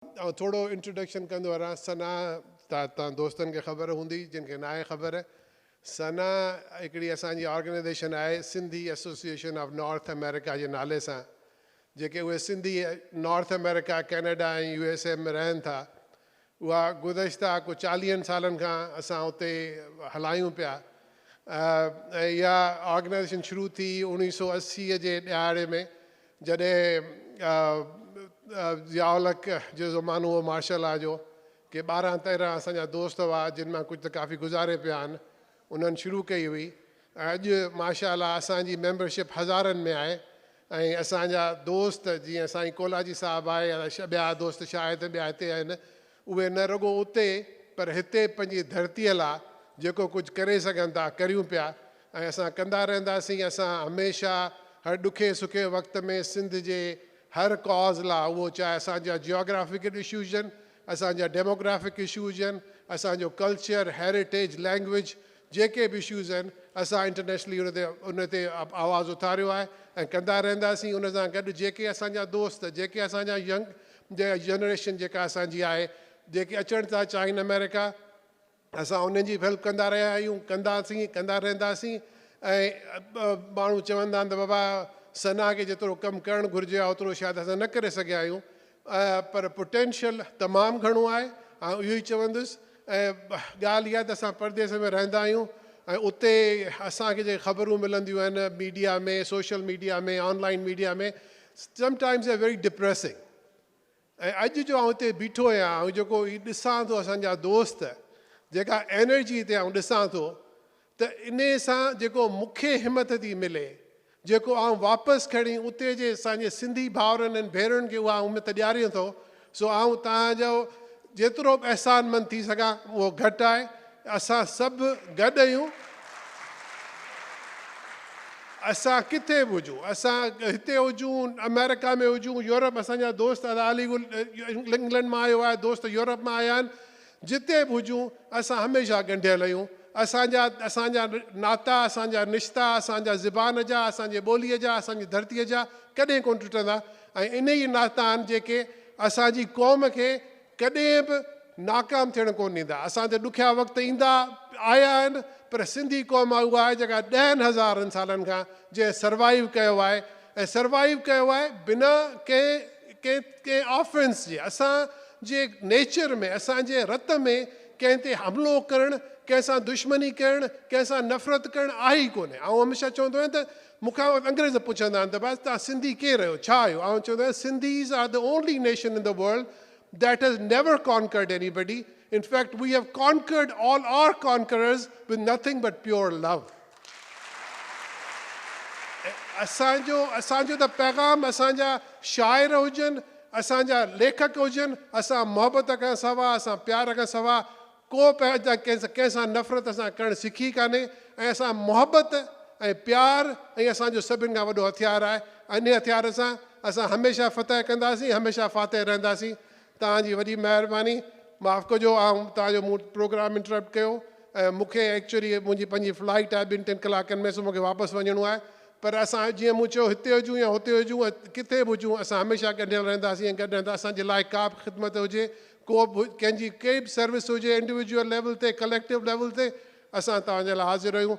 थोड़ो इंट्रोडक्शन कंदो रहां। सना तव्हां दोस्तनि खे ख़बर हूंदी, जिन खे न आहे ख़बर। सना हिकिड़ी असांजी ऑर्गेनाइजेशन आहे, Sindhi association of North America जे नाले सां। जेके उहे सिंधी नॉर्थ अमेरिका, कैनेडा ऐं USA में रहनि था, उहा गुज़िश्ता को 40 सालनि खां असां उते हलायूं पिया। ऐं इहा ऑर्गेनाइजेशन शुरू थी 1980 जे ॾियारे में, जॾहिं ज़ियाउलक जो ज़मानो हो मार्शल लॉ जो, के 12-13 असांजा दोस्त हुआ, जिन मां कुझु त काफ़ी गुज़ारे पिया आहिनि, उन्हनि शुरू कई हुई। अॼु माशाअल्लाह असांजी मेंबरशिप हज़ारनि में आहे। ऐं असांजा दोस्त जीअं साईं कोलाजी साहिबु आहे, या ॿिया दोस्त शायदि ॿिया हिते आहिनि, उहे न रुॻो उते पर हिते पंहिंजी धरतीअ लाइ जेको कुझु करे सघनि था करियूं पिया। ऐं असां कंदा रहंदासीं। असां हमेशह हर ॾुखे सुखे वक़्त में सिंध जे हर कॉज़ लाइ, उहो चाहे असांजा जियोग्राफिकल इशूज़ आहिनि, असांजा डेमोग्राफिक इशूज़ आहिनि, असांजो कल्चर, हेरिटेज, लैंग्वेज, जेके बि इशूज़ आहिनि, असां इंटरनेशनली उन ते आवाज़ु उथारियो आहे ऐं कंदा रहंदासीं। उन सां गॾु जेके असांजा दोस्त, जेके असांजा यंग जनरेशन जेका असांजी आहे, जेके अचणु था चाहिनि अमेरिका, असां उन्हनि जी बि हेल्प कंदा रहिया आहियूं, कंदा रहंदासीं। ऐं माण्हू चवंदा आहिनि त बाबा सना खे जेतिरो कमु करणु घुरिजे आहे ओतिरो शायदि असां न करे सघिया आहियूं, पर पोटेंशियल तमामु घणो आहे। ऐं इहो ई चवंदुसि। ऐं ॻाल्हि इहा त असां परदेस में रहंदा आहियूं ऐं उते असांखे जेके ख़बरूं मिलंदियूं आहिनि मीडिया में, सोशल मीडिया में, ऑनलाइन मीडिया में, समटाइम्स आर वेरी डिप्रेसिंग। ऐं अॼु जो आउं हिते बीठो आहियां ऐं जेको ॾिसां थो असांजा दोस्त, जेका एनर्जी हिते आउं ॾिसां थो, त इन सां जेको मूंखे हिमत थी मिले, जेको आउं वापसि खणी उते जे असांजे सिंधी भाउरनि ऐं भेनरुनि खे उहा हिमत ॾियारियां थो, सो आउं तव्हांजो जेतिरो बि अहसानमंद थी सघां उहो घटि आहे। असां सभु गॾु आहियूं। असां किथे बि हुजूं, असां हिते हुजूं, अमेरिका में हुजूं, यूरोप, असांजा दोस्त अलीगुल इंग्लैंड मां आयो आहे, दोस्त यूरोप मां आया आहिनि, जिते बि हुजूं असां हमेशह ॻंढियल आहियूं। असांजा नाता, असांजा रिश्ता, असांजा ज़बान जा, असांजे ॿोलीअ जा, असांजी धरतीअ जा कॾहिं कोन टुटंदा। ऐं इन ई नाता आहिनि जेके असांजी क़ौम खे कॾहिं बि नाकाम थियणु कोन ॾींदा। असां ते ॾुखिया वक़्त ईंदा आया आहिनि, पर सिंधी क़ौम उहा आहे जेका 10,000 सालनि खां जंहिं सर्वाइव कयो आहे, ऐं सर्वाइव कयो आहे बिना कंहिं ऑफेंस जे। असांजे नेचर में, असांजे रत में कंहिं ते हमिलो करणु, कंहिंसां दुश्मनी करणु, कंहिंसां नफ़रत करणु आहे ई कोन्हे। ऐं हमेशह चवंदो आहियां त मूंखां अंग्रेज़ पुछंदा आहिनि त बसि तव्हां सिंधी केरु आहियो, छा आहियो? ऐं चवंदो आहियां Sindhis are the only nation in the world that has never conquered anybody. In fact, we have conquered all our conquerors with nothing but pure love. असांजो त पैगाम, असांजा शाइर हुजनि, असांजा लेखक हुजनि, असां मोहबत खां सवाइ, असां प्यार खां सवाइ को कंहिंसां नफ़रत असां करणु सिखी कान्हे। ऐं असां मोहबत ऐं प्यार ऐं असांजो सभिनि खां वॾो हथियार आहे। इन हथियार सां असां हमेशह फतह कंदासीं, हमेशह फातह रहंदासीं। तव्हांजी वॾी महिरबानी। माफ़ु कजो तव्हांजो मूं प्रोग्राम इंटरप्ट कयो। ऐं मूंखे एक्चुअली मुंहिंजी पंहिंजी फ्लाइट आहे 2-3 कलाकनि में, सो मूंखे वापसि वञिणो आहे। पर असां जीअं मूं चयो हिते हुजूं या हुते हुजूं, किथे बि हुजूं, असां हमेशह गॾियल रहंदासीं ऐं गॾु रहंदा। असांजे लाइ का बि ख़िदमत हुजे, को बि कंहिंजी बि सर्विस हुजे, इंडिविजुअल लेवल ते, कलेक्टिव लेवल ते, असां तव्हांजे लाइ हाज़िर आहियूं।